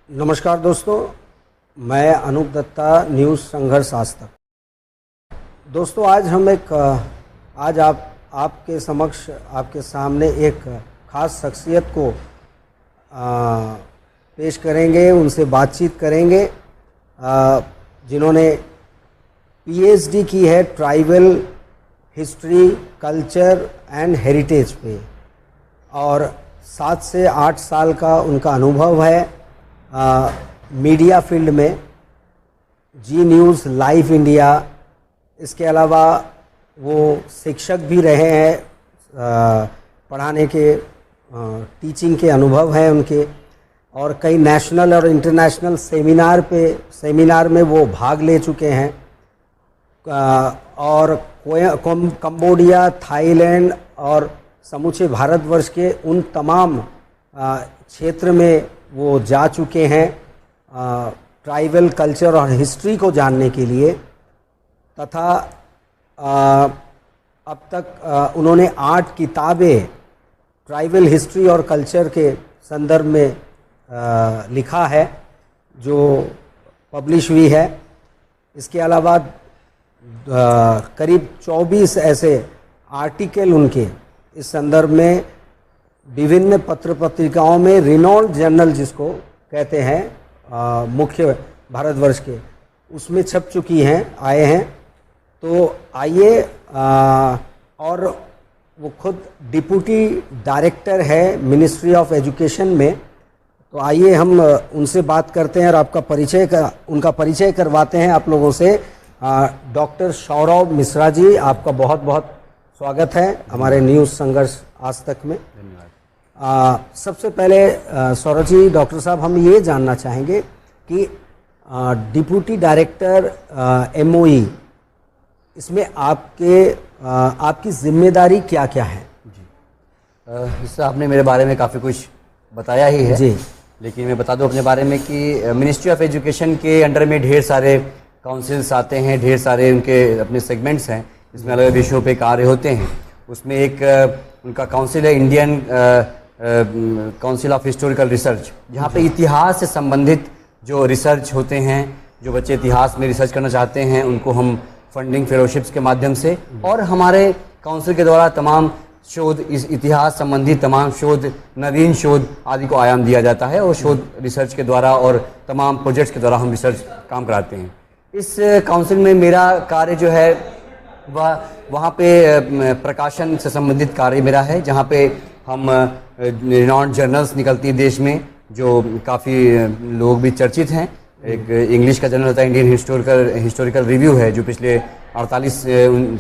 नमस्कार दोस्तों, मैं अनूप दत्ता, न्यूज़ संघर्ष आज तक। दोस्तों, आज आपके समक्ष, आपके सामने एक ख़ास शख्सियत को पेश करेंगे, उनसे बातचीत करेंगे, जिन्होंने पीएचडी की है tribal history, culture and heritage पे, और 7 से 8 साल का उनका अनुभव है मीडिया फील्ड में, जी न्यूज़, लाइव इंडिया। इसके अलावा वो शिक्षक भी रहे हैं, पढ़ाने के, टीचिंग के अनुभव हैं उनके, और कई नेशनल और इंटरनेशनल सेमिनार में वो भाग ले चुके हैं, और कंबोडिया, थाईलैंड और समूचे भारतवर्ष के उन तमाम क्षेत्र में वो जा चुके हैं ट्राइबल कल्चर और हिस्ट्री को जानने के लिए। तथा अब तक उन्होंने 8 किताबें ट्राइबल हिस्ट्री और कल्चर के संदर्भ में लिखा है, जो पब्लिश हुई है। इसके अलावा करीब 24 ऐसे आर्टिकल उनके इस संदर्भ में विभिन्न पत्र पत्रिकाओं में, रिनॉल्ड जर्नल जिसको कहते हैं मुख्य भारतवर्ष के, उसमें छप चुकी हैं, आए हैं। तो आइए, और वो खुद डिप्टी डायरेक्टर है मिनिस्ट्री ऑफ एजुकेशन में, तो आइए हम उनसे बात करते हैं और उनका परिचय करवाते हैं आप लोगों से। डॉक्टर सौरभ मिश्रा जी, आपका बहुत बहुत स्वागत है हमारे न्यूज़ संघर्ष आज तक में। धन्यवाद। सबसे पहले सौरभ जी, डॉक्टर साहब, हम ये जानना चाहेंगे कि डिप्टी डायरेक्टर एमओई, इसमें आपकी जिम्मेदारी क्या क्या है? जी, इससे आपने मेरे बारे में काफ़ी कुछ बताया ही है जी, लेकिन मैं बता दूं अपने बारे में कि मिनिस्ट्री ऑफ एजुकेशन के अंडर में ढेर सारे काउंसिल्स आते हैं, ढेर सारे उनके अपने सेगमेंट्स हैं, इसमें अलग अलग विषयों पे कार्य होते हैं। उसमें एक उनका काउंसिल है, Indian council of historical research, जहाँ पे इतिहास से संबंधित जो रिसर्च होते हैं, जो बच्चे इतिहास में रिसर्च करना चाहते हैं, उनको हम फंडिंग फेलोशिप्स के माध्यम से, और हमारे काउंसिल के द्वारा तमाम शोध, इस इतिहास संबंधी तमाम शोध, नवीन शोध आदि को आयाम दिया जाता है, और शोध रिसर्च के द्वारा और तमाम प्रोजेक्ट्स के द्वारा हम रिसर्च काम कराते हैं। इस काउंसिल में मेरा कार्य जो है वहाँ पे प्रकाशन से संबंधित कार्य मेरा है, जहाँ पे हम रिनाउंड जर्नल्स निकलती हैं देश में, जो काफ़ी लोग भी चर्चित हैं। एक इंग्लिश का जर्नल होता है, इंडियन हिस्टोरिकल रिव्यू है, जो पिछले 48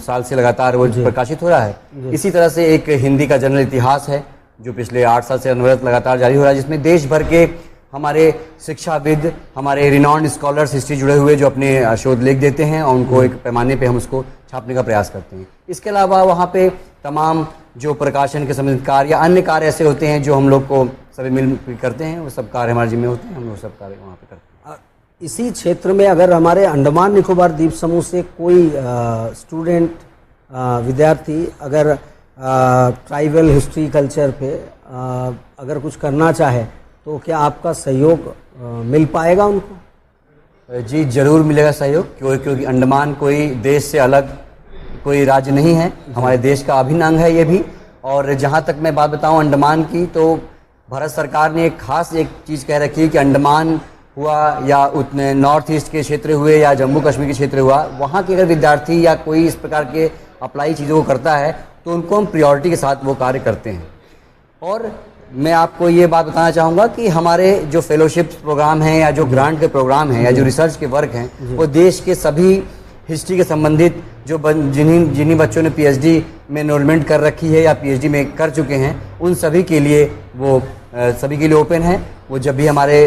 साल से लगातार वो प्रकाशित हो रहा है। इसी तरह से एक हिंदी का जर्नल इतिहास है, जो पिछले 8 साल से अनवरत लगातार जारी हो रहा है, जिसमें देश भर के हमारे शिक्षाविद, हमारे रिनाउंड स्कॉलर्स हिस्ट्री जुड़े हुए जो अपने शोध लेख देते हैं, और उनको एक पैमाने पे हम उसको छापने का प्रयास करते हैं। इसके अलावा वहाँ पे तमाम जो प्रकाशन के संबंधित कार्य या अन्य कार्य ऐसे होते हैं जो हम लोग को सभी मिल करते हैं, वो सब कार्य हमारे जिम्मे होते हैं, हम लोग सब कार्य वहाँ पे करते हैं। इसी क्षेत्र में अगर हमारे अंडमान निकोबार द्वीप समूह से कोई स्टूडेंट, विद्यार्थी अगर ट्राइबल हिस्ट्री कल्चर पे अगर कुछ करना चाहे, तो क्या आपका सहयोग मिल पाएगा उनको? जी, जरूर मिलेगा सहयोग, क्योंकि अंडमान कोई देश से अलग कोई राज्य नहीं है, हमारे देश का अभिन्न अंग है ये भी। और जहाँ तक मैं बात बताऊँ अंडमान की, तो भारत सरकार ने एक चीज़ कह रखी है कि अंडमान हुआ या उतने नॉर्थ ईस्ट के क्षेत्र हुए या जम्मू कश्मीर के क्षेत्र हुआ, वहाँ के अगर विद्यार्थी या कोई इस प्रकार के अप्लाई चीज़ों को करता है, तो उनको हम प्रायोरिटी के साथ वो कार्य करते हैं। और मैं आपको ये बात बताना चाहूँगा कि हमारे जो फेलोशिप प्रोग्राम हैं, या जो ग्रांट के प्रोग्राम हैं, या जो रिसर्च के वर्क हैं, वो देश के सभी हिस्ट्री के संबंधित जो जिन्हीं बच्चों ने पीएचडी में एनरोलमेंट कर रखी है या पीएचडी में कर चुके हैं, उन सभी के लिए वो सभी के लिए ओपन है। वो जब भी हमारे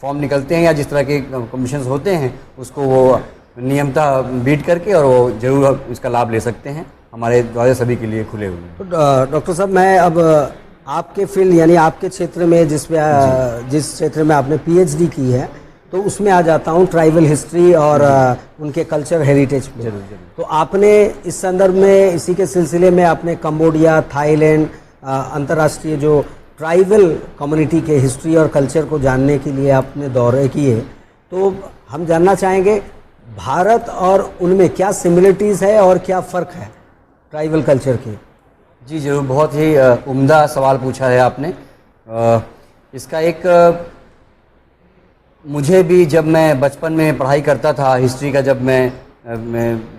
फॉर्म निकलते हैं या जिस तरह के कमीशंस होते हैं, उसको वो नियमता बीट करके और वो जरूर इसका लाभ ले सकते हैं। हमारे द्वारा सभी के लिए खुले हुए हैं। तो डॉक्टर साहब, मैं अब आपके फील्ड यानी आपके क्षेत्र में जिस क्षेत्र में आपने पीएचडी की है, तो उसमें आ जाता हूँ ट्राइबल हिस्ट्री और उनके कल्चर हेरिटेज पे। जरूर जरूर। तो आपने इस संदर्भ में, इसी के सिलसिले में आपने कंबोडिया, थाईलैंड, अंतर्राष्ट्रीय जो ट्राइबल कम्युनिटी के हिस्ट्री और कल्चर को जानने के लिए आपने दौरे किए, तो हम जानना चाहेंगे भारत और उनमें क्या सिमिलरिटीज़ है और क्या फ़र्क है ट्राइबल कल्चर की। जी जरूर, बहुत ही उम्दा सवाल पूछा है आपने। इसका एक मुझे भी जब मैं बचपन में पढ़ाई करता था हिस्ट्री का, जब मैं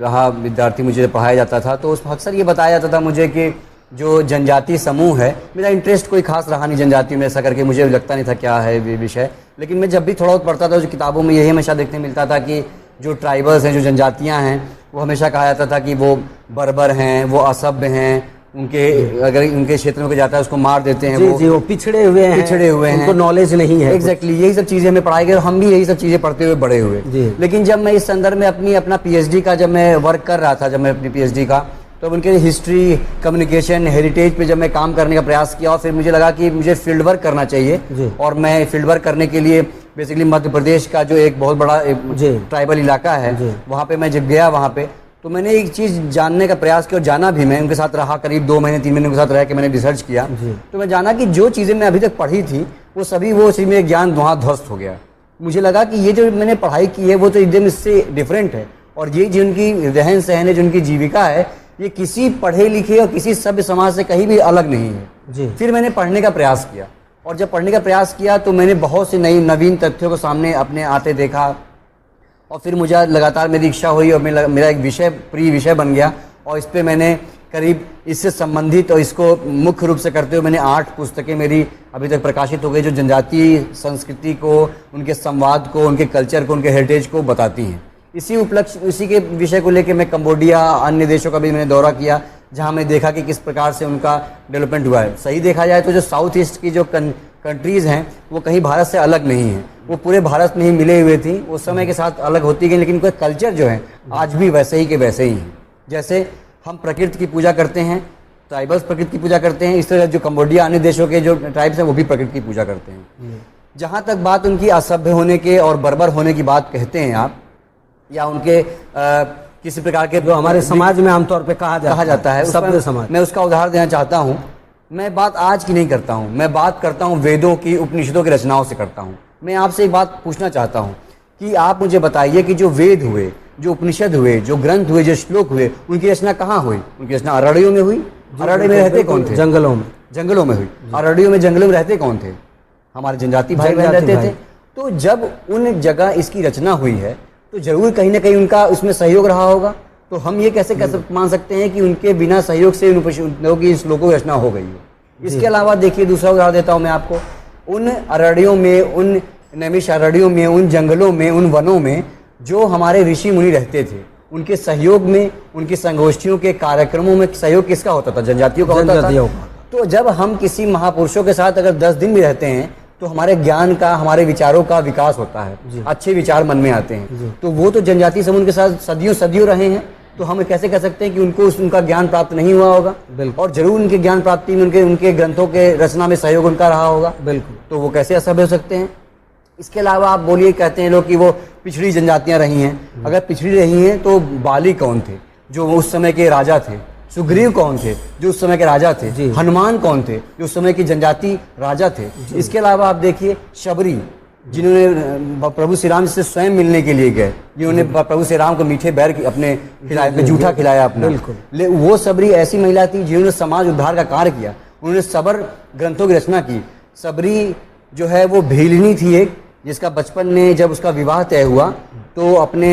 रहा विद्यार्थी, मुझे पढ़ाया जाता था तो उसमें अक्सर ये बताया जाता था मुझे कि जो जनजातीय समूह है, मेरा इंटरेस्ट कोई खास रहा नहीं जनजाति में, ऐसा करके मुझे लगता नहीं था क्या है ये विषय, लेकिन मैं जब भी थोड़ा बहुत पढ़ता था जो किताबों में यही हमेशा देखने मिलता था कि जो ट्राइबल्स हैं, जो जनजातियाँ हैं, वो हमेशा कहा जाता था कि वो बर्बर हैं, वो असभ्य हैं, उनके अगर उनके क्षेत्र में कोई जाता है उसको मार देते हैं, वो पिछड़े हुए हैं, उनको नॉलेज नहीं है। एग्जैक्टली यही सब चीज़ें हमें पढ़ाई गई और हम भी यही सब चीज़ें पढ़ते हुए बड़े हुए। लेकिन जब मैं इस संदर्भ में अपना पीएचडी का जब मैं वर्क कर रहा था, जब मैं अपनी पीएचडी का, तो उनके हिस्ट्री, कम्युनिकेशन, हेरिटेज पे जब मैं काम करने का प्रयास किया और फिर मुझे लगा कि मुझे फील्ड वर्क करना चाहिए, और मैं फील्ड वर्क करने के लिए बेसिकली मध्य प्रदेश का जो एक बहुत बड़ा ट्राइबल इलाका है, वहाँ पे मैं जब गया, वहाँ पे तो मैंने एक चीज़ जानने का प्रयास किया और जाना भी, मैं उनके साथ रहा करीब 2 महीने 3 महीने उनके साथ रह के मैंने रिसर्च किया, तो मैं जाना कि जो चीज़ें मैं अभी तक पढ़ी थी वो सभी मेरे ज्ञान वहाँ ध्वस्त हो गया। मुझे लगा कि ये जो मैंने पढ़ाई की है वो तो एकदम इससे डिफरेंट है, और ये जो उनकी रहन सहन है, जो उनकी जीविका है, ये किसी पढ़े लिखे और किसी सभ्य समाज से कहीं भी अलग नहीं है। फिर मैंने पढ़ने का प्रयास किया, और जब पढ़ने का प्रयास किया तो मैंने बहुत से नवीन तथ्यों को सामने अपने आते देखा, और फिर मुझे लगातार मेरी इच्छा हुई और मेरा एक विषय प्रिय विषय बन गया, और इस पे मैंने करीब इससे संबंधित और इसको मुख्य रूप से करते हुए मैंने 8 पुस्तकें मेरी अभी तक प्रकाशित हो गई, जो जनजातीय संस्कृति को, उनके संवाद को, उनके कल्चर को, उनके हेरिटेज को बताती हैं। इसी के विषय को लेकर मैं कंबोडिया, अन्य देशों का भी मैंने दौरा किया, जहां मैं देखा कि किस प्रकार से उनका डेवलपमेंट हुआ है। सही देखा जाए तो जो साउथ ईस्ट की जो कंट्रीज़ हैं वो कहीं भारत से अलग नहीं हैं, वो पूरे भारत में ही मिले हुए थी, उस समय के साथ अलग होती गई, लेकिन उनका कल्चर जो है आज भी वैसे ही के वैसे ही हैं। जैसे हम प्रकृति की पूजा करते हैं, ट्राइबल्स प्रकृति की पूजा करते हैं, इस तरह जो कंबोडिया, अन्य देशों के जो ट्राइब्स हैं वो भी प्रकृति की पूजा करते हैं। जहाँ तक बात उनकी असभ्य होने के और बर्बर होने की बात कहते हैं आप, या उनके किसी प्रकार के जो हमारे समाज में आमतौर पे कहा जाता है सभ्य समाज, मैं उसका उदाहरण देना चाहता हूँ। मैं बात आज की नहीं करता हूँ, मैं बात करता हूँ वेदों की, उपनिषदों की रचनाओं से करता हूँ। मैं आपसे एक बात पूछना चाहता हूँ कि आप मुझे बताइए कि जो वेद हुए, जो उपनिषद हुए, जो ग्रंथ हुए, जो श्लोक हुए, उनकी रचना कहाँ हुई? उनकी रचना अरण्यों में हुई। अरण्य में रहते कौन थे? जंगलों में हुई। अरण्यों में, जंगलों में रहते कौन थे? हमारे जनजाति भाई बहन रहते थे। तो जब उन जगह इसकी रचना हुई है तो जरूर कहीं ना कहीं उनका उसमें सहयोग रहा होगा। तो हम ये कैसे मान सकते हैं कि उनके बिना सहयोग से उन श्लोकों की रचना हो गई हो? इसके अलावा देखिए, दूसरा उदाहरण देता हूँ मैं आपको। उन अरण्यों में, उन नैमिष अरण्यों में, उन जंगलों में, उन वनों में जो हमारे ऋषि मुनि रहते थे, उनके सहयोग में, उनकी संगोष्ठियों के कार्यक्रमों में सहयोग किसका होता था? जनजातियों का होता था। तो जब हम किसी महापुरुषों के साथ अगर 10 दिन भी रहते हैं तो हमारे ज्ञान का, हमारे विचारों का विकास होता है, अच्छे विचार मन में आते हैं। तो वो तो जनजातीय समूह के साथ सदियों रहे हैं, तो हम कैसे कह सकते हैं कि उनको उनका ज्ञान प्राप्त नहीं हुआ होगा? और जरूर उनके ज्ञान प्राप्ति में, उनके ग्रंथों के रचना में सहयोग उनका रहा होगा। बिल्कुल। तो वो कैसे असभ्य हो सकते हैं? इसके अलावा आप बोलिए, कहते हैं लोग कि वो पिछड़ी जनजातियां रही हैं। अगर पिछड़ी रही हैं तो बाली कौन थे जो उस समय के राजा थे? सुग्रीव कौन थे जो उस समय के राजा थे? हनुमान कौन थे जो उस समय के जनजाति राजा थे? इसके अलावा आप देखिए शबरी, जिन्होंने प्रभु श्री राम से स्वयं मिलने के लिए गए, जिन्होंने प्रभु श्री राम को मीठे बैर अपने खिलाए, जूठा खिलाया अपना। वो सबरी ऐसी महिला थी जिन्होंने समाज उद्धार का कार्य किया। उन्होंने सबर ग्रंथों की रचना की। सबरी जो है वो भीलनी थी एक, जिसका बचपन में जब उसका विवाह तय हुआ तो अपने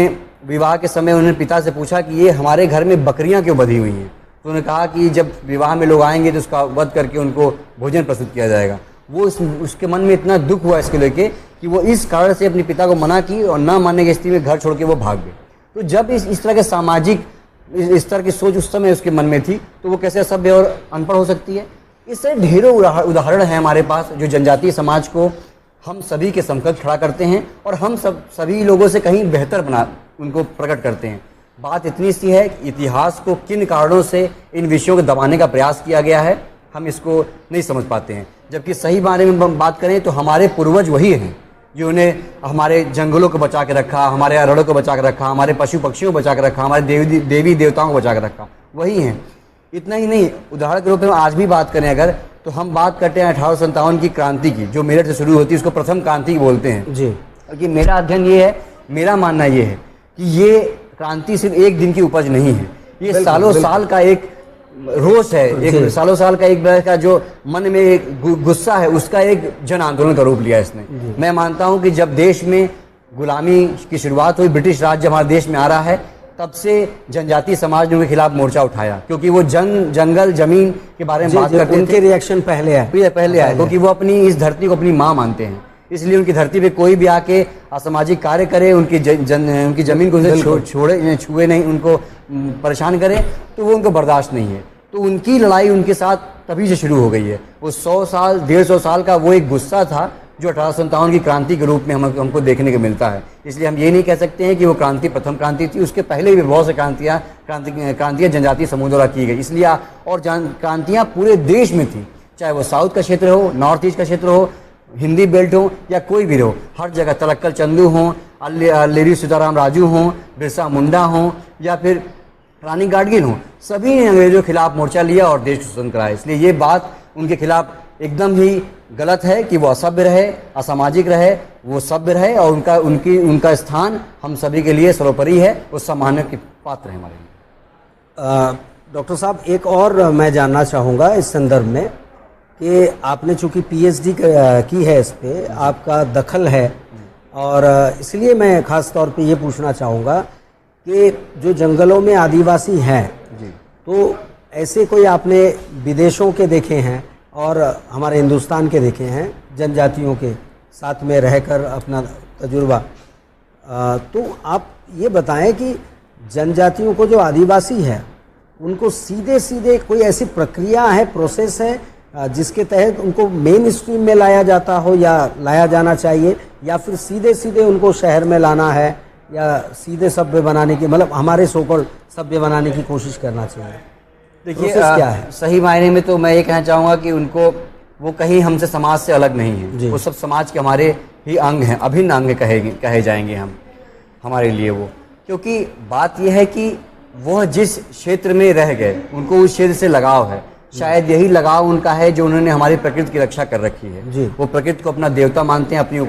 विवाह के समय उन्होंने पिता से पूछा कि ये हमारे घर में बकरियां क्यों बंधी हुई हैं? तो उन्होंने कहा कि जब विवाह में लोग आएंगे तो उसका वध करके उनको भोजन प्रस्तुत किया जाएगा। वो उसके मन में इतना दुख हुआ इसके लेके कि वो इस कारण से अपने पिता को मना की और ना मानने की स्थिति में घर छोड़ के वो भाग गए। तो जब इस तरह के सामाजिक स्तर की सोच उस समय उसके मन में थी, तो वो कैसे असभ्य और अनपढ़ हो सकती है? इससे ढेरों उदाहरण हैं हमारे पास जो जनजातीय समाज को हम सभी के समकक्ष खड़ा करते हैं और हम सभी लोगों से कहीं बेहतर उनको प्रकट करते हैं। बात इतनी सी है कि इतिहास को किन कारणों से इन विषयों को दबाने का प्रयास किया गया है, हम इसको नहीं समझ पाते हैं। जबकि सही बारे में बात करें तो हमारे पूर्वज वही हैं जिन्होंने हमारे जंगलों को बचा के रखा, हमारे अरण्यों को बचा के रखा, हमारे पशु पक्षियों को बचा के रखा, हमारे देवी देवताओं को बचा के रखा, वही हैं। इतना ही नहीं, उदाहरण के रूप में आज भी बात करें अगर, तो हम बात करते हैं 1857 की क्रांति की, जो मेरठ से शुरू होती है, उसको प्रथम क्रांति बोलते हैं जी। कि मेरा अध्ययन ये है, मेरा मानना ये है कि ये क्रांति सिर्फ एक दिन की उपज नहीं है, ये सालों साल का एक रोष है, एक सालों साल का एक तरह का जो मन में एक गुस्सा है, उसका एक जन आंदोलन का रूप लिया इसने। मैं मानता हूं कि जब देश में गुलामी की शुरुआत हुई, ब्रिटिश राज जब हमारे देश में आ रहा है, तब से जनजातीय समाज ने उनके खिलाफ मोर्चा उठाया, क्योंकि वो जंगल जमीन के बारे में बात करते थे। उनके रिएक्शन पहले आए, क्योंकि वो अपनी इस धरती को अपनी माँ मानते हैं, इसलिए उनकी धरती पे कोई भी आके असामाजिक कार्य करे, उनकी उनकी जमीन को छुए नहीं, उनको परेशान करे, तो वो उनको बर्दाश्त नहीं है। तो उनकी लड़ाई उनके साथ तभी से शुरू हो गई है। वो 100 साल 150 साल का वो एक गुस्सा था जो 1857 की क्रांति के रूप में हमको देखने को मिलता है। इसलिए हम ये नहीं कह सकते हैं कि वो क्रांति प्रथम क्रांति थी, उसके पहले भी बहुत से क्रांतियाँ जनजातीय समूह द्वारा की गई, इसलिए और क्रांतियाँ पूरे देश में थी, चाहे वो साउथ का क्षेत्र हो, नॉर्थ ईस्ट का क्षेत्र हो, हिंदी बेल्ट हो या कोई भी हो, हर जगह तलक्कल चंदू हों, लेरी सीताराम राजू हों, बिरसा मुंडा हों या फिर रानी गाडगिल हों, सभी ने अंग्रेजों के खिलाफ मोर्चा लिया और देश को स्वतंत्र कराया। इसलिए ये बात उनके खिलाफ एकदम ही गलत है कि वो असभ्य रहे, असामाजिक रहे, वो सभ्य रहे और उनका स्थान हम सभी के लिए सर्वोपरि है, वो सम्मान के पात्र है हमारे लिए। डॉक्टर साहब, एक और मैं जानना चाहूँगा इस संदर्भ में कि आपने चूँकि पीएचडी की है, इस पे आपका दखल है, और इसलिए मैं ख़ास तौर पे ये पूछना चाहूँगा कि जो जंगलों में आदिवासी हैं जी, तो ऐसे कोई आपने विदेशों के देखे हैं और हमारे हिंदुस्तान के देखे हैं, जनजातियों के साथ में रहकर अपना तजुर्बा, तो आप ये बताएं कि जनजातियों को जो आदिवासी है उनको सीधे सीधे कोई ऐसी प्रक्रिया है, प्रोसेस है जिसके तहत उनको मेन स्ट्रीम में लाया जाता हो या लाया जाना चाहिए, या फिर सीधे सीधे उनको शहर में लाना है या सीधे सभ्य बनाने की, मतलब हमारे सोकल सभ्य बनाने की कोशिश करना चाहिए? देखिए क्या है, सही मायने में तो मैं ये कहना चाहूँगा कि उनको वो कहीं हमसे समाज से अलग नहीं है, वो सब समाज के हमारे ही अंग हैं, अभिन्न अंग कहे जाएंगे हम हमारे लिए वो। क्योंकि बात यह है कि वह जिस क्षेत्र में रह गए उनको उस क्षेत्र से लगाव है, शायद यही लगाव उनका है जो उन्होंने हमारी प्रकृति की रक्षा कर रखी है। वो प्रकृति को अपना देवता मानते हैं,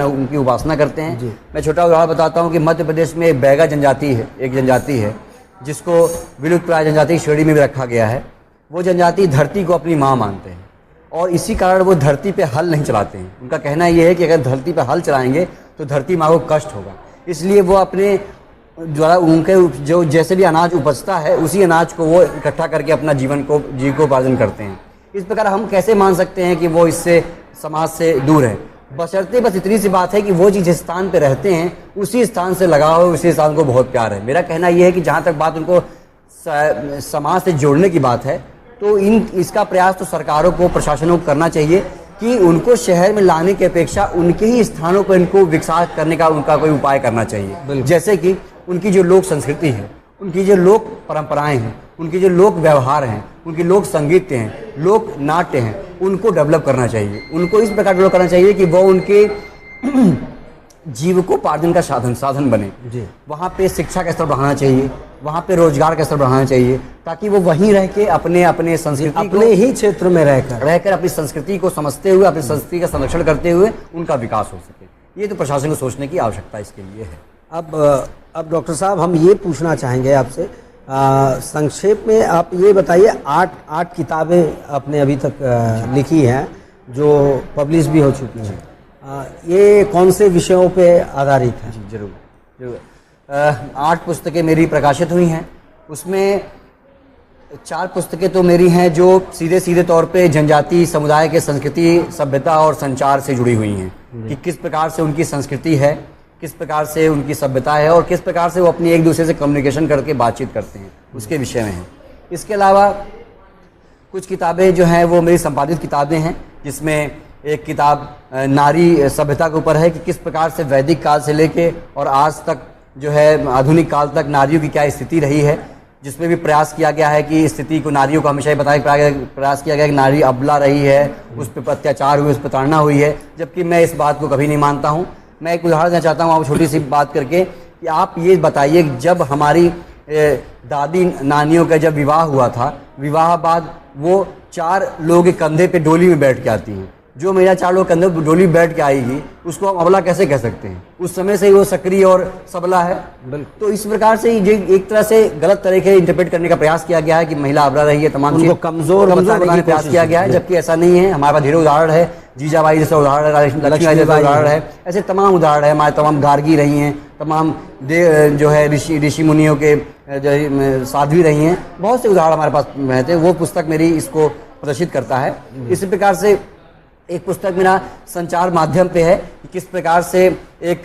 उनकी उपासना करते हैं। मैं छोटा उदाहरण बताता हूँ कि मध्य प्रदेश में एक बैगा जनजाति है, एक जनजाति है जिसको विलुप्त प्राय जनजाति की श्रेणी में भी रखा गया है। वो जनजाति धरती को अपनी माँ मानते हैं और इसी कारण वो धरती पे हल नहीं चलाते हैं। उनका कहना ये है कि अगर धरती पे हल चलाएंगे तो धरती माँ को कष्ट होगा, इसलिए वो अपने द्वारा उनके जो जैसे भी अनाज उपजता है उसी अनाज को वो इकट्ठा करके अपना जीविकोपार्जन करते हैं। इस प्रकार हम कैसे मान सकते हैं कि वो इससे समाज से दूर है? बशर्ते बस इतनी सी बात है कि वो जिस स्थान पे रहते हैं उसी स्थान से लगाव है, उसी स्थान को बहुत प्यार है। मेरा कहना यह है कि जहाँ तक बात उनको समाज से जोड़ने की बात है तो इसका प्रयास तो सरकारों को, प्रशासनों को करना चाहिए कि उनको शहर में लाने की अपेक्षा उनके ही स्थानों पर इनको विकसित करने का उनका कोई उपाय करना चाहिए। जैसे कि उनकी जो लोक संस्कृति है, उनकी जो लोक परंपराएं हैं, उनकी जो लोक व्यवहार हैं, उनकी लोक संगीत हैं, लोक नाट्य हैं, उनको डेवलप करना चाहिए। उनको इस प्रकार डेवलप करना चाहिए कि वो उनके जीविकोपार्जन का साधन बने। वहाँ पे शिक्षा का स्तर बढ़ाना चाहिए, वहाँ पे रोजगार का स्तर बढ़ाना चाहिए, ताकि वो वहीं रह के अपने संस्कृति अपने ही क्षेत्र में रहकर अपनी संस्कृति को समझते हुए, अपनी संस्कृति का संरक्षण करते हुए उनका विकास हो सके। ये तो प्रशासन को सोचने की आवश्यकता इसके लिए है। अब डॉक्टर साहब, हम ये पूछना चाहेंगे आपसे, संक्षेप में आप ये बताइए, 8 किताबें आपने अभी तक लिखी हैं जो पब्लिश भी हो चुकी हैं, ये कौन से विषयों पे आधारित है? जी जरूर। 8 पुस्तकें मेरी प्रकाशित हुई हैं, उसमें 4 पुस्तकें तो मेरी हैं जो सीधे तौर पे जनजाति समुदाय के संस्कृति, सभ्यता और संचार से जुड़ी हुई हैं कि किस प्रकार से उनकी संस्कृति है, किस प्रकार से उनकी सभ्यता है और किस प्रकार से वो अपनी एक दूसरे से कम्युनिकेशन करके बातचीत करते हैं, उसके विषय में है। इसके अलावा कुछ किताबें जो हैं वो मेरी संपादित किताबें हैं, जिसमें एक किताब नारी सभ्यता के ऊपर है कि किस प्रकार से वैदिक काल से लेके और आज तक जो है आधुनिक काल तक नारियों की क्या स्थिति रही है, जिसमें भी प्रयास किया गया है कि स्थिति को, नारियों को हमेशा ही बताया प्रयास किया गया कि नारी अबला रही है, उस पर अत्याचार हुए, उस पर ताड़ना हुई है, जबकि मैं इस बात को कभी नहीं मानता हूँ। मैं एक उदाहरण देना चाहता हूँ आप छोटी सी बात करके कि आप ये बताइए, जब हमारी दादी नानियों का जब विवाह हुआ था, विवाह बाद वो 4 लोग एक कंधे पे डोली में बैठ के आती हैं। जो मेरा 4 लोग कंधे पे डोली बैठ के आएगी उसको हम अबला कैसे कह सकते हैं? उस समय से ही वो सक्रिय और सबला है। तो इस प्रकार से ये एक तरह से गलत तरीके से इंटरप्रेट करने का प्रयास किया गया है कि महिला अबला रही है, तमाम चीज़ कमजोर बनाने का प्रयास किया गया है, जबकि ऐसा नहीं है। हमारे पास ढेरों उदाहरण है, जीजाबाई जैसा उदाहरण है, लक्ष्मीबाई जैसा उदाहरण है, ऐसे तमाम उदाहरण है। हमारे तमाम गार्गी रही हैं, तमाम जो है ऋषि मुनियों के जो साध्वी रही हैं, बहुत से उदाहरण हमारे पास रहते हैं। वो पुस्तक मेरी इसको प्रदर्शित करता है। इसी प्रकार से एक पुस्तक मेरा संचार माध्यम पे है कि किस प्रकार से एक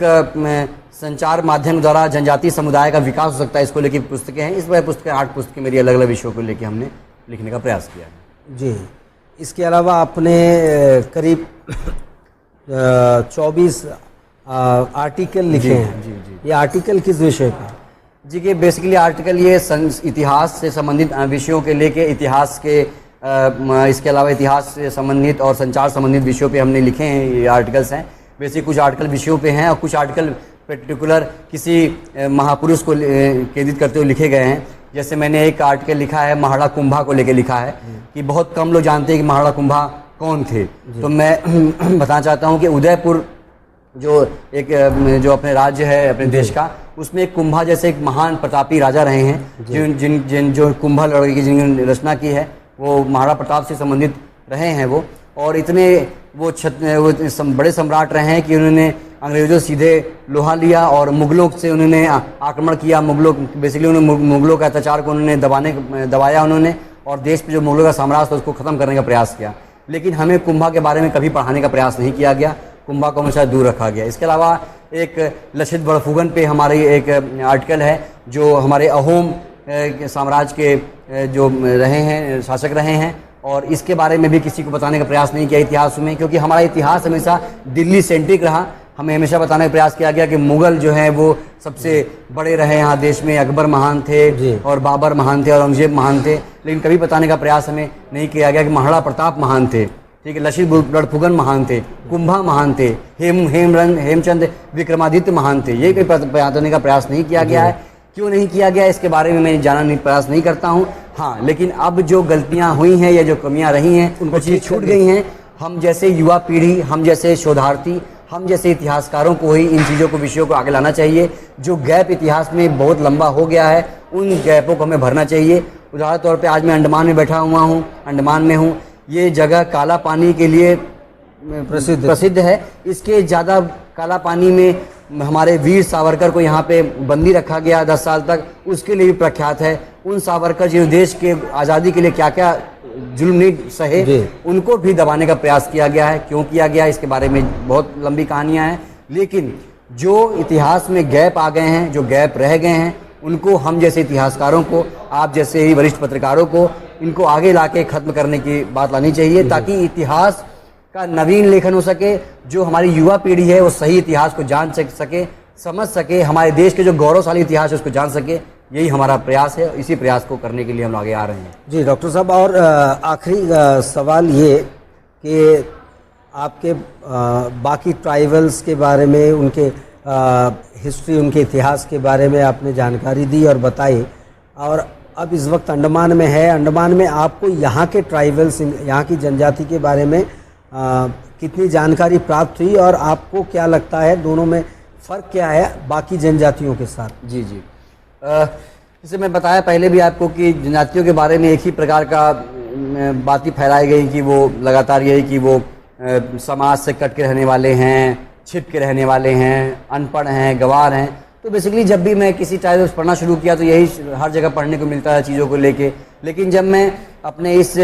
संचार माध्यम द्वारा जनजातीय समुदाय का विकास हो सकता है, इसको लेकर पुस्तकें हैं। इस वजह पुस्तकें 8 पुस्तकें मेरी अलग अलग विषयों को लेकर हमने लिखने का प्रयास किया है। जी, इसके अलावा आपने करीब 24 आर्टिकल लिखे हैं। जी। ये आर्टिकल किस विषय पे? जी कि बेसिकली आर्टिकल ये इतिहास से संबंधित विषयों के लेके, इतिहास के इसके अलावा इतिहास से संबंधित और संचार संबंधित विषयों पे हमने लिखे हैं। ये आर्टिकल्स हैं। बेसिक कुछ आर्टिकल विषयों पे हैं और कुछ आर्टिकल पर्टिकुलर किसी महापुरुष को केंद्रित करते हुए लिखे गए हैं। जैसे मैंने एक आर्टिकल लिखा है महाराणा कुंभा को लेकर लिखा है कि बहुत कम लोग जानते हैं कि महाराणा कुंभा कौन थे। तो मैं बताना चाहता हूँ कि उदयपुर जो अपने राज्य है अपने देश का, उसमें एक कुंभा जैसे एक महान प्रतापी राजा रहे हैं। जो कुंभा लड़की की जिन्होंने रचना की है वो महाराणा प्रताप से संबंधित रहे हैं वो। और इतने वो बड़े सम्राट रहे हैं कि उन्होंने अंग्रेजों से सीधे लोहा लिया और मुगलों से उन्होंने आक्रमण किया। मुगलों का अत्याचार को उन्होंने दबाया उन्होंने, और देश पे जो मुगलों का साम्राज्य था उसको ख़त्म करने का प्रयास किया। लेकिन हमें कुंभा के बारे में कभी पढ़ाने का प्रयास नहीं किया गया, कुंभा को हमेशा दूर रखा गया। इसके अलावा एक लक्षित बड़फुगन पे हमारी एक आर्टिकल है जो हमारे अहोम साम्राज्य के जो रहे हैं, शासक रहे हैं, और इसके बारे में भी किसी को बताने का प्रयास नहीं किया इतिहास में, क्योंकि हमारा इतिहास हमेशा दिल्ली सेंट्रिक रहा। हमें हमेशा बताने का प्रयास किया गया कि मुगल जो हैं वो सबसे बड़े रहे यहाँ देश में, अकबर महान थे और बाबर महान थे और औरंगजेब महान थे। लेकिन कभी बताने का प्रयास हमें नहीं किया गया कि महाराणा प्रताप महान थे, ठीक है, लक्षित बड़फुगन महान थे, कुंभा महान थे, हेमचंद विक्रमादित्य महान थे। ये कोई बताने का प्रयास नहीं किया गया है। क्यों नहीं किया गया इसके बारे में मैं जानने का प्रयास नहीं करता हूँ। हाँ, लेकिन अब जो गलतियाँ हुई हैं या जो कमियाँ रही हैं उनको चीज़ छूट गई हैं। हम जैसे युवा पीढ़ी, हम जैसे शोधार्थी, हम जैसे इतिहासकारों को ही इन चीज़ों को, विषयों को आगे लाना चाहिए। जो गैप इतिहास में बहुत लंबा हो गया है उन गैपों को हमें भरना चाहिए। उदाहरण तौर पे आज मैं अंडमान में बैठा हुआ हूँ, अंडमान में हूँ। ये जगह काला पानी के लिए प्रसिद्ध है। इसके ज़्यादा काला पानी में हमारे वीर सावरकर को यहाँ पे बंदी रखा गया 10 साल तक, उसके लिए भी प्रख्यात है। उन सावरकर जिन्होंने देश के आज़ादी के लिए क्या क्या जुल्म नहीं सहे, उनको भी दबाने का प्रयास किया गया है। क्यों किया गया इसके बारे में बहुत लंबी कहानियाँ हैं। लेकिन जो इतिहास में गैप आ गए हैं, जो गैप रह गए हैं, उनको हम जैसे इतिहासकारों को, आप जैसे ही वरिष्ठ पत्रकारों को, इनको आगे लाके ख़त्म करने की बात लानी चाहिए, ताकि इतिहास का नवीन लेखन हो सके। जो हमारी युवा पीढ़ी है वो सही इतिहास को जान सके, समझ सके, हमारे देश के जो गौरवशाली इतिहास है उसको जान सके। यही हमारा प्रयास है। इसी प्रयास को करने के लिए हम आगे आ रहे हैं। जी डॉक्टर साहब, और आखिरी सवाल ये कि आपके बाकी ट्राइबल्स के बारे में, उनके हिस्ट्री, उनके इतिहास के बारे में आपने जानकारी दी और बताई, और अब इस वक्त अंडमान में है। अंडमान में आपको यहाँ के ट्राइबल्स, यहाँ की जनजाति के बारे में कितनी जानकारी प्राप्त हुई, और आपको क्या लगता है दोनों में फ़र्क क्या है बाकी जनजातियों के साथ? जी जैसे मैं बताया पहले भी आपको कि जनजातियों के बारे में एक ही प्रकार का बातें फैलाई गई कि वो लगातार यही कि वो समाज से कट के रहने वाले हैं, छिप के रहने वाले हैं, अनपढ़ हैं, गंवार हैं। तो बेसिकली जब भी मैं किसी टाइप से पढ़ना शुरू किया तो यही हर जगह पढ़ने को मिलता है चीज़ों को लेके। लेकिन जब मैं अपने इस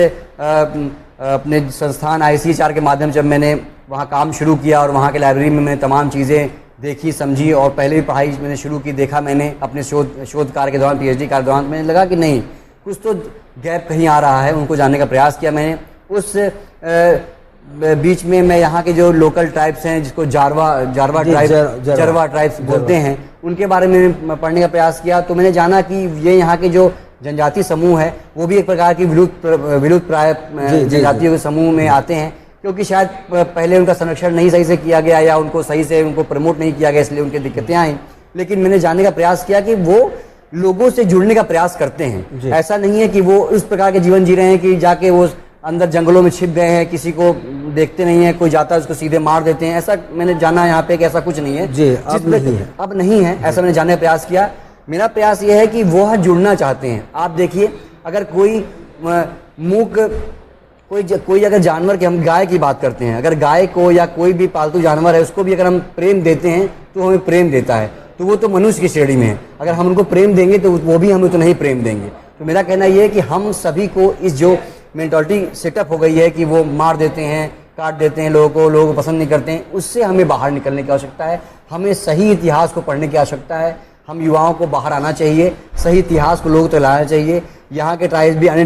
अपने संस्थान ICHR के माध्यम से जब मैंने वहाँ काम शुरू किया और वहाँ के लाइब्रेरी में मैंने तमाम चीज़ें देखी, समझी, और पहले भी पढ़ाई मैंने शुरू की, देखा मैंने अपने शोध कार्य के दौरान, PhD कार्य के दौरान, मैंने लगा कि नहीं, कुछ तो गैप कहीं आ रहा है। उनको जानने का प्रयास किया मैंने। उस बीच में मैं यहाँ के जो लोकल ट्राइब्स हैं, जिसको जरवा ट्राइब्स बोलते हैं, उनके बारे में पढ़ने का प्रयास किया। तो मैंने जाना कि ये यहाँ के जो जनजाति समूह है वो भी एक प्रकार की विलुप्त प्राय जनजातियों के समूह में आते हैं। क्योंकि शायद पहले उनका संरक्षण नहीं सही से किया गया या उनको सही से उनको प्रमोट नहीं किया गया, इसलिए उनकी दिक्कतें आई। लेकिन मैंने जानने का प्रयास किया कि वो लोगों से जुड़ने का प्रयास करते हैं। ऐसा नहीं है कि वो उस प्रकार के जीवन जी रहे हैं कि जाके वो अंदर जंगलों में छिप गए हैं, किसी को देखते नहीं है, कोई जाता है उसको सीधे मार देते हैं। ऐसा मैंने जाना यहाँ पे कि ऐसा कुछ नहीं है जी, अब नहीं है। अब नहीं है, ऐसा मैंने जानने का प्रयास किया। मेरा प्रयास ये है कि वो जुड़ना चाहते हैं। आप देखिए, अगर कोई मूक कोई अगर जानवर की, हम गाय की बात करते हैं, अगर गाय को या कोई भी पालतू जानवर है उसको भी अगर हम प्रेम देते हैं तो हमें प्रेम देता है, तो वो तो मनुष्य की श्रेणी में है। अगर हम उनको प्रेम देंगे तो वो भी हमें तो नहीं प्रेम देंगे। तो मेरा कहना ये है कि हम सभी को इस जो मेंटालिटी सेटअप हो गई है कि वो मार देते हैं, काट देते हैं लोगों को पसंद नहीं करते हैं, उससे हमें बाहर निकलने की आवश्यकता है। हमें सही इतिहास को पढ़ने की आवश्यकता है। हम युवाओं को बाहर आना चाहिए, सही इतिहास को लोगों तक लाना चाहिए। यहाँ के ट्राइब्स भी अन्य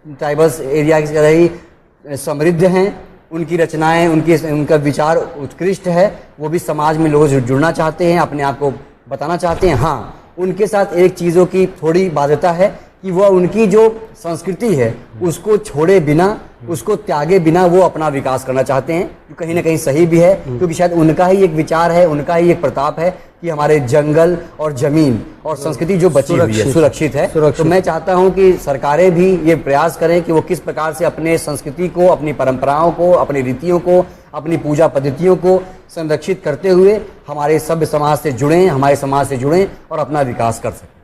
ट्राइबल्स एरिया की तरह ही समृद्ध हैं, उनकी रचनाएं, उनका विचार उत्कृष्ट है। वो भी समाज में लोगों से जुड़ना चाहते हैं, अपने आप को बताना चाहते हैं। हाँ, उनके साथ एक चीज़ों की थोड़ी बाध्यता है कि वह उनकी जो संस्कृति है उसको छोड़े बिना, उसको त्यागे बिना वो अपना विकास करना चाहते हैं, जो कहीं ना कहीं सही भी है, क्योंकि शायद उनका ही एक विचार है, उनका ही एक प्रताप है कि हमारे जंगल और जमीन और संस्कृति जो बची हुई है, सुरक्षित है। तो मैं चाहता हूं कि सरकारें भी ये प्रयास करें कि वो किस प्रकार से अपने संस्कृति को, अपनी परंपराओं को, अपनी रीतियों को, अपनी पूजा पद्धतियों को संरक्षित करते हुए हमारे सभ्य समाज से जुड़ें, हमारे समाज से जुड़ें और अपना विकास कर सकें।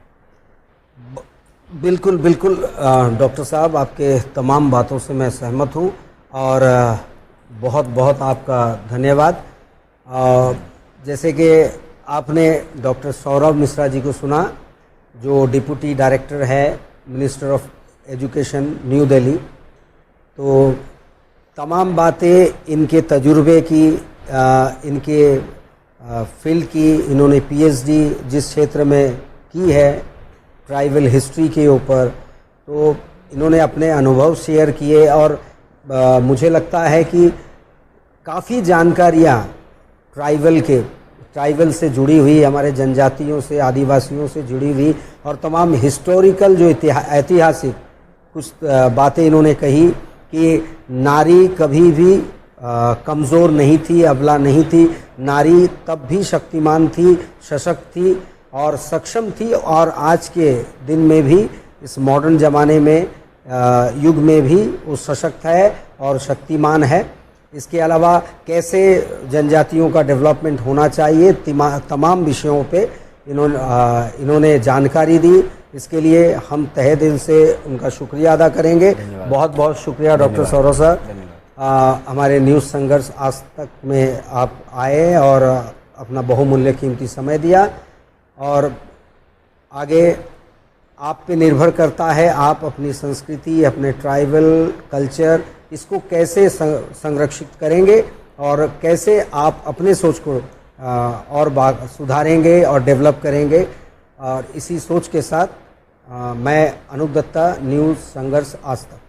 बिल्कुल बिल्कुल डॉक्टर साहब, आपके तमाम बातों से मैं सहमत हूँ और बहुत बहुत आपका धन्यवाद। जैसे कि आपने डॉक्टर सौरभ मिश्रा जी को सुना, जो डिप्टी डायरेक्टर है minister of education new Delhi. तो तमाम बातें इनके तजुर्बे की, इनके फील्ड की, इन्होंने पीएचडी जिस क्षेत्र में की है ट्राइबल हिस्ट्री के ऊपर, तो इन्होंने अपने अनुभव शेयर किए और मुझे लगता है कि काफ़ी जानकारियाँ ट्राइबल से जुड़ी हुई, हमारे जनजातियों से, आदिवासियों से जुड़ी हुई और तमाम हिस्टोरिकल जो ऐतिहासिक कुछ बातें इन्होंने कही कि नारी कभी भी कमज़ोर नहीं थी, अबला नहीं थी। नारी तब भी शक्तिमान थी, सशक्त थी और सक्षम थी, और आज के दिन में भी, इस मॉडर्न ज़माने में, युग में भी वो सशक्त है और शक्तिमान है। इसके अलावा कैसे जनजातियों का डेवलपमेंट होना चाहिए, तमाम विषयों पे इन्होंने जानकारी दी। इसके लिए हम तहे दिल से उनका शुक्रिया अदा करेंगे। बहुत बहुत शुक्रिया डॉक्टर सौरभ सर, हमारे न्यूज़ संघर्ष आज तक में आप आए और अपना बहुमूल्य कीमती समय दिया। और आगे आप पे निर्भर करता है, आप अपनी संस्कृति, अपने ट्राइबल कल्चर, इसको कैसे संरक्षित करेंगे और कैसे आप अपने सोच को और सुधारेंगे और डेवलप करेंगे। और इसी सोच के साथ मैं अनूप दत्ता, न्यूज़ संघर्ष आज तक।